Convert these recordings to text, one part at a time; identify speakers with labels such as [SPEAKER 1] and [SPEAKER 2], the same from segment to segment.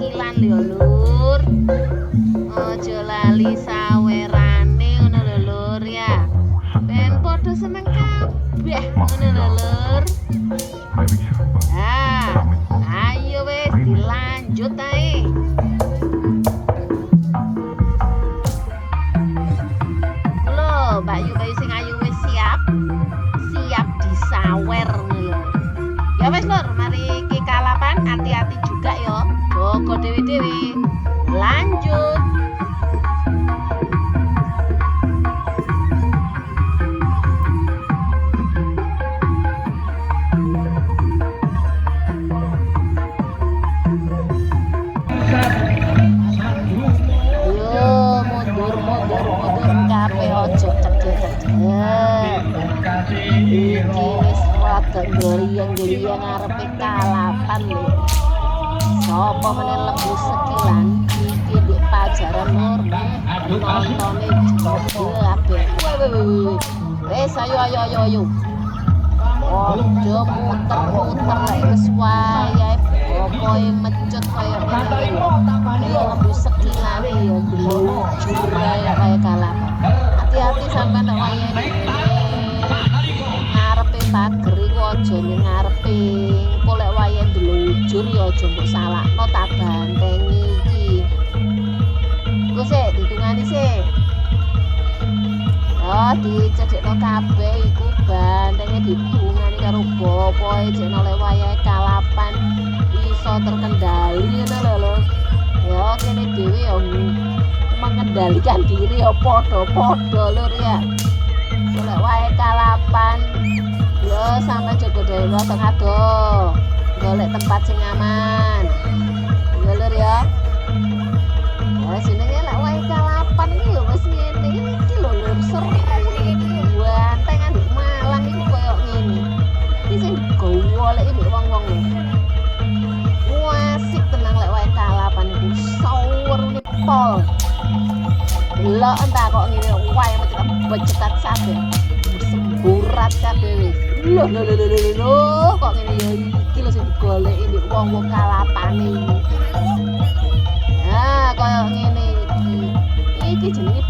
[SPEAKER 1] sekilan lho lur. Aja lali sawerane ngono lho lur ya. Ben padha seneng kabeh ngono lho lur. Ah, ayo wis dilanjut ae. Lho, Mbak Yu sing ayu wis siap. Siap disawer ngono. Ya wis lur, mari ki kalapan, hati-hati juga yo. Jaga dewi-dewi. Lanjut. Yo, mundur kabeh ojo cedek-cedek. Iki wis rada gliyeng-gliyeng ngarepe kalapan lho. Sopo meneh lembu sekilan iki ndek pajaran lur. Nontone jebul kabeh. Wis ayo. Ojo muter-muter lek wis wayahe pokoke mecut kaya ngene lho. Iki lembu sekilan yo glujur kaya kalapan. Hati-hati sampean nek wayahe ngarepe pager iku aja ning ngarepe. Engko lek wayahe ndelujur ya aja mbok salahno tak bantengi iki. Engko sik ditungani sik. Oh, dicedhekno kabeh iku bantenge ditungani karo bopoe jekno lek wayahe kalapan iso terkendali ngono lho. Ya kene dhewe ya mengendalikan diri ya padha-padha lur ya. Lek wae kalapan yo sampe jaga dhewe tengah ado. Golek tempat sing aman. Ya lur ya. Ya jenenge lek wae kalapan iki yo wis ngene iki lho lur seru iki. Bantengan di Malang iki koyo ngene. Iki sing digoleki mbek wong-wong lho. Asik tenang lek wae kalapan iku sawerune pol. Delok entar kok ngene wae mesti becekat kabeh. Semburat kabeh wis. Lho kok ngene ya iki lho sing digoleki mbek wong-wong kalapane iki. Nah, kaya ngene iki. Iki jenenge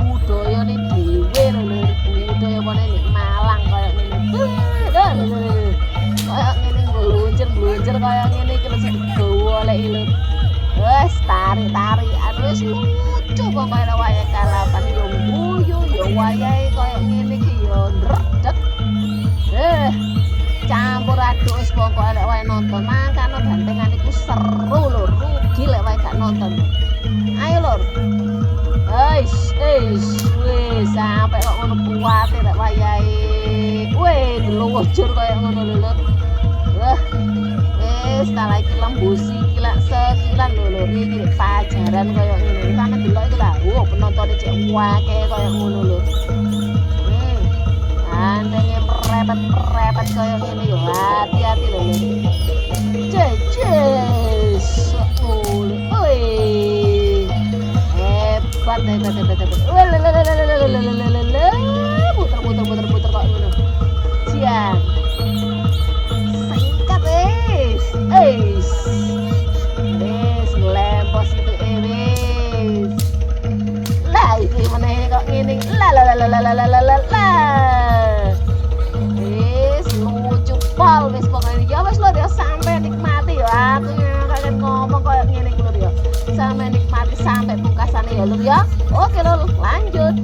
[SPEAKER 1] budayane dhewe lho. Budaya mana nek Malang kaya ngene. Kaya ngene ngluncur kaya ngene iki lho sing digoleki lho. Wes tarik-tarikan wis lucu pokoke wayahe kalapan yo guyu yo wayahe kaya ngene iki yo ndredeg. Campur aduk wis pokoke lek wae nonton mangkane bantengan iku seru lho, rugi lek wae gak nonton. Ayo lur. Wis sampai kok ngono kuwate lek wayahe. Ndelujur kaya ngono lho lur. Wis tak iki lembu sikilan sekilan lho iki pajaran kaya ngene. Sampe delok iku ta, penontone cek wake kaya ngono lho. Antenge merepet kaya ngene yo hati-hati lho. Jejes. Hebat. Puter kok ngono. Siap. Singkat wis. Wis lempos itu wis. Lah iki meneh kok ngene. Wis lucu pol wis pokoke ya wis lho ya sampe nikmati ya. Aku kangen ngomong koyo ngene iki lho ya. Sampe nikmati sampe pungkasane ya lho ya. Oke lho lanjut.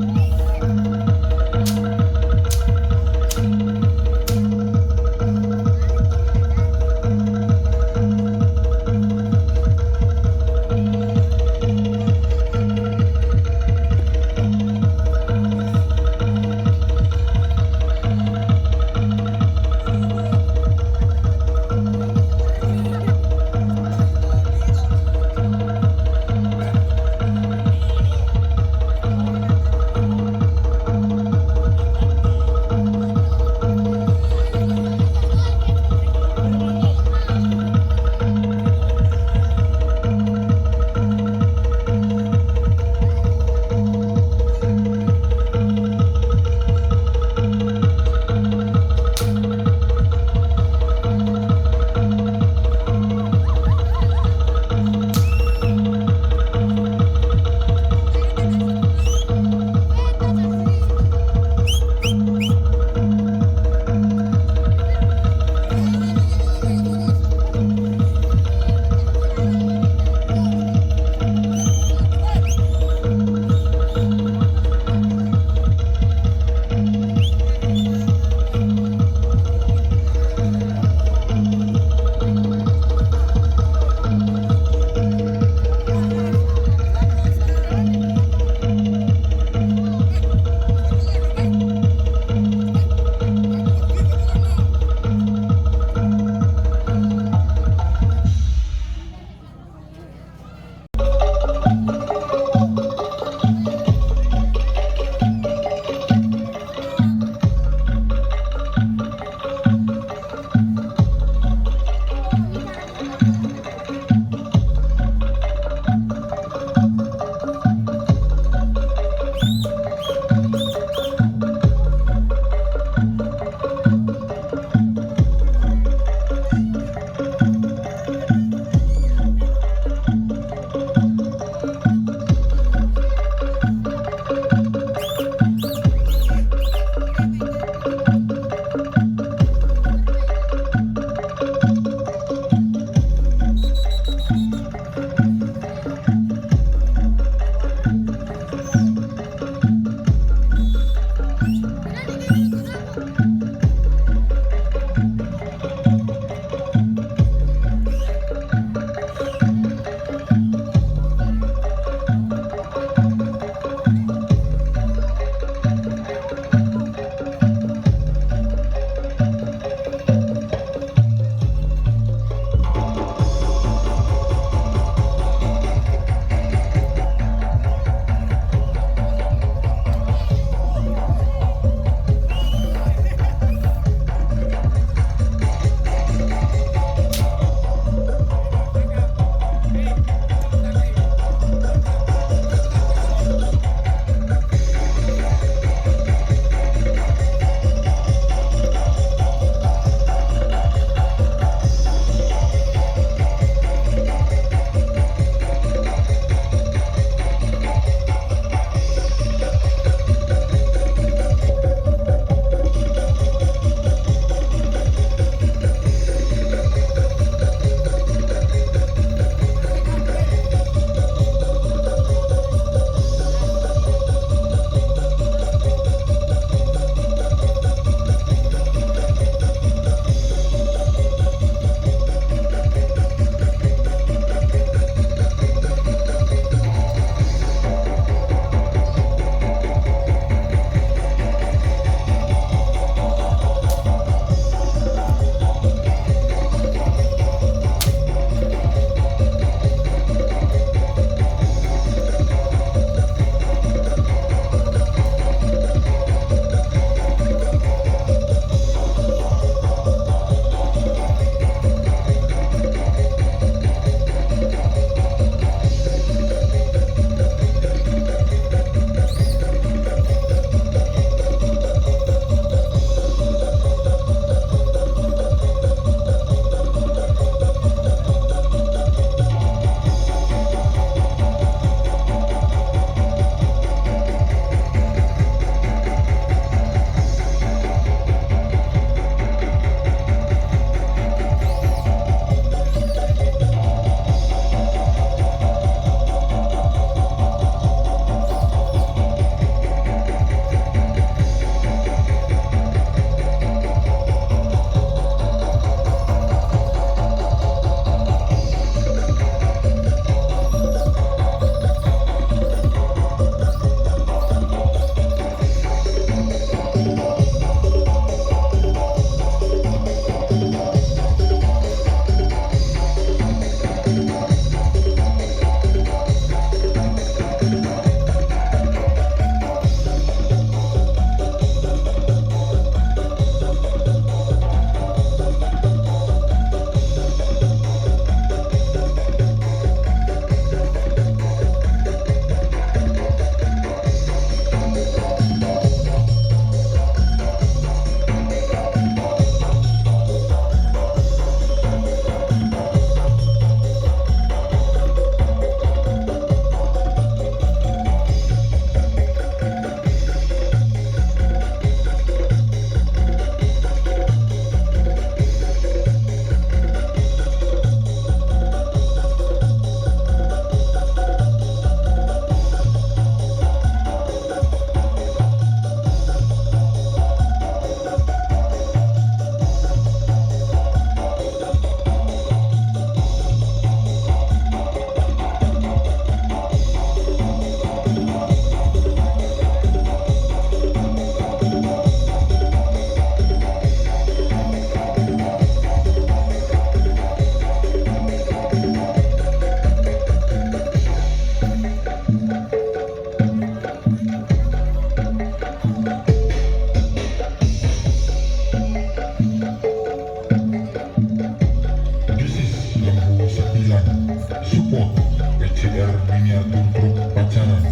[SPEAKER 2] JR miniatur truk pacaran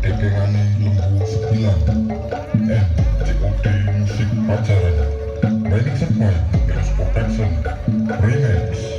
[SPEAKER 2] dekengane lembu sebilang COD musik pacaran Mining Supply Eros Protection Remix.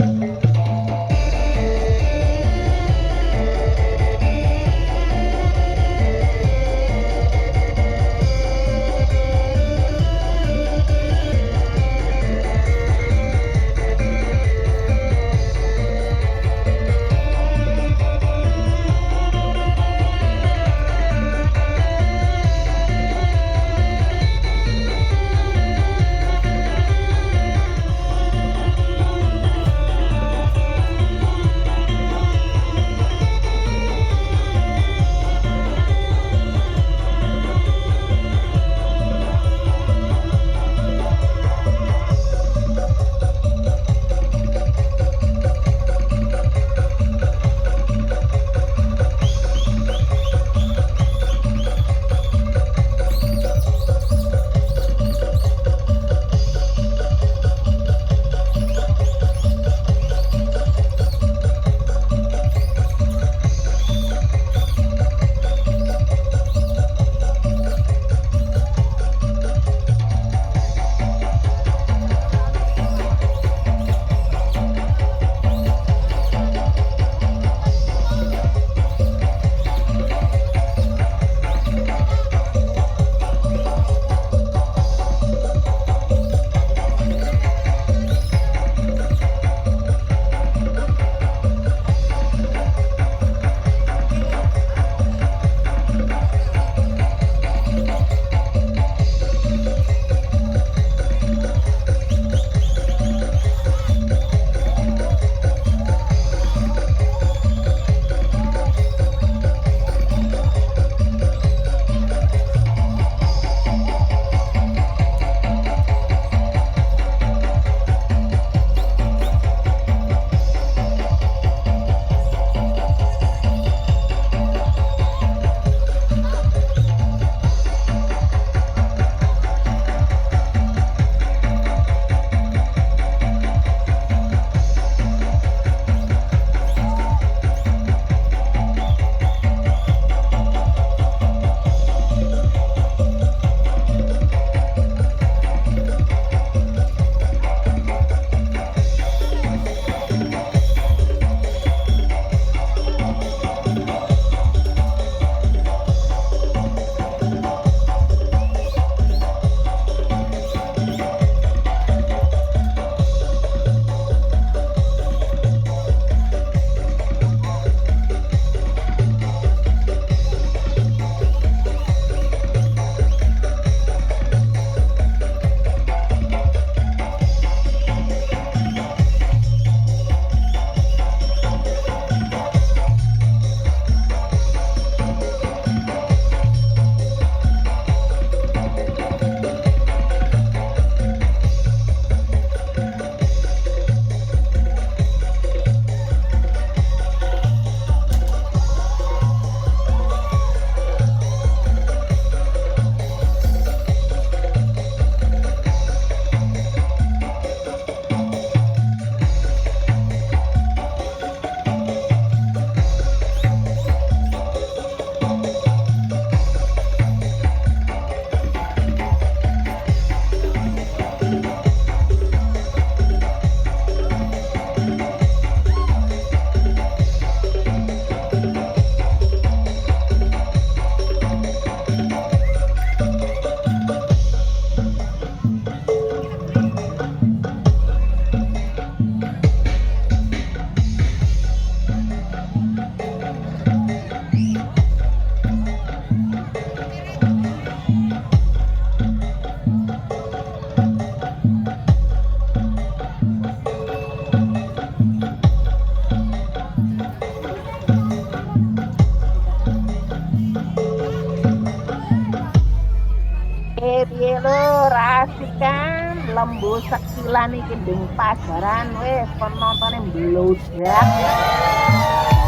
[SPEAKER 1] Piye lho rasikan lembu sekilan iki ndeng pasaran wis penontone mblodak.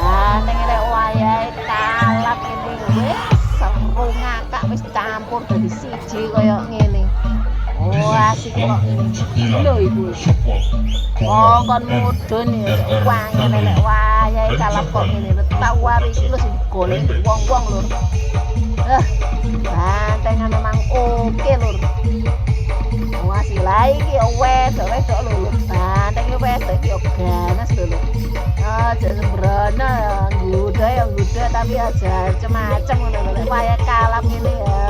[SPEAKER 1] Nah ning nek wayahe kalap ini wis seru ngakak wis campur dadi siji kaya ngene. Oh asik kok ini lho iku. Oh kon mudun ya wangi nek wayahe wayahe kalap kok ngene lho. Tak wari iki lho sing digolek wong-wong lur. Bantengan memang oke lur. Masih lagi iki wedok-wedok lho lur. Banteng iki wedok iki ganas lho lur. Aja sembrono ya ngguda tapi aja macem-macem ngono lho. Wayahe kalap ngene ya.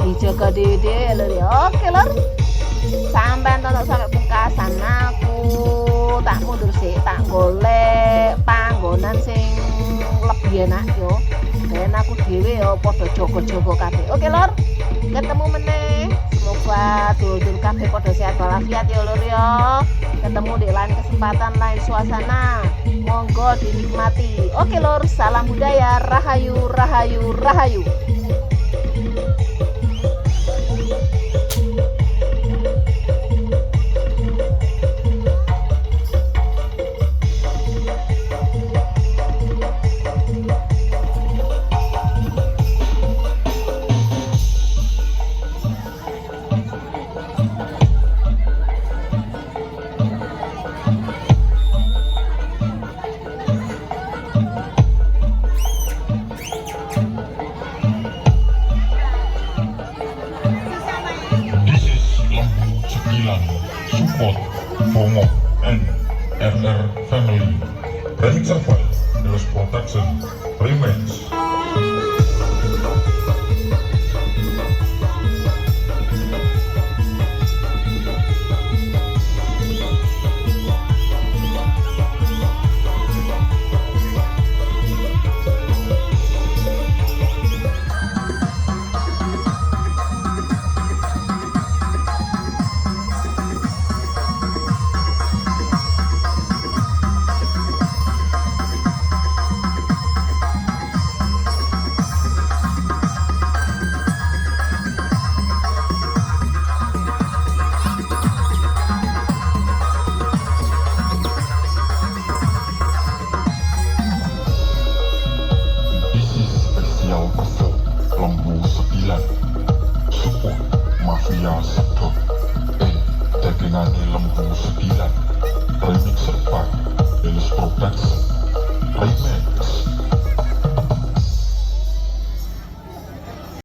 [SPEAKER 1] Dijaga dhewe lur ya. Oke lur. Sampai tonton sampai pungkasan aku tak mundur sih tak golek panggonan sing lebih enak yo dan aku dhewe yo padha jogo-jogo kabeh. Oke lor, ketemu meneh, semoga dulur kabeh padha sehat walafiat yo lur yo. Ketemu di lain kesempatan, lain suasana, monggo dinikmati. Oke lor, salam budaya, rahayu rahayu rahayu.
[SPEAKER 2] Support FOMO and RR Family. Remix Survive, Delos Protection, Remix. Lembu 9 Support Mafia Sedot dagingane Lembu 9 Remix Survive Delos Production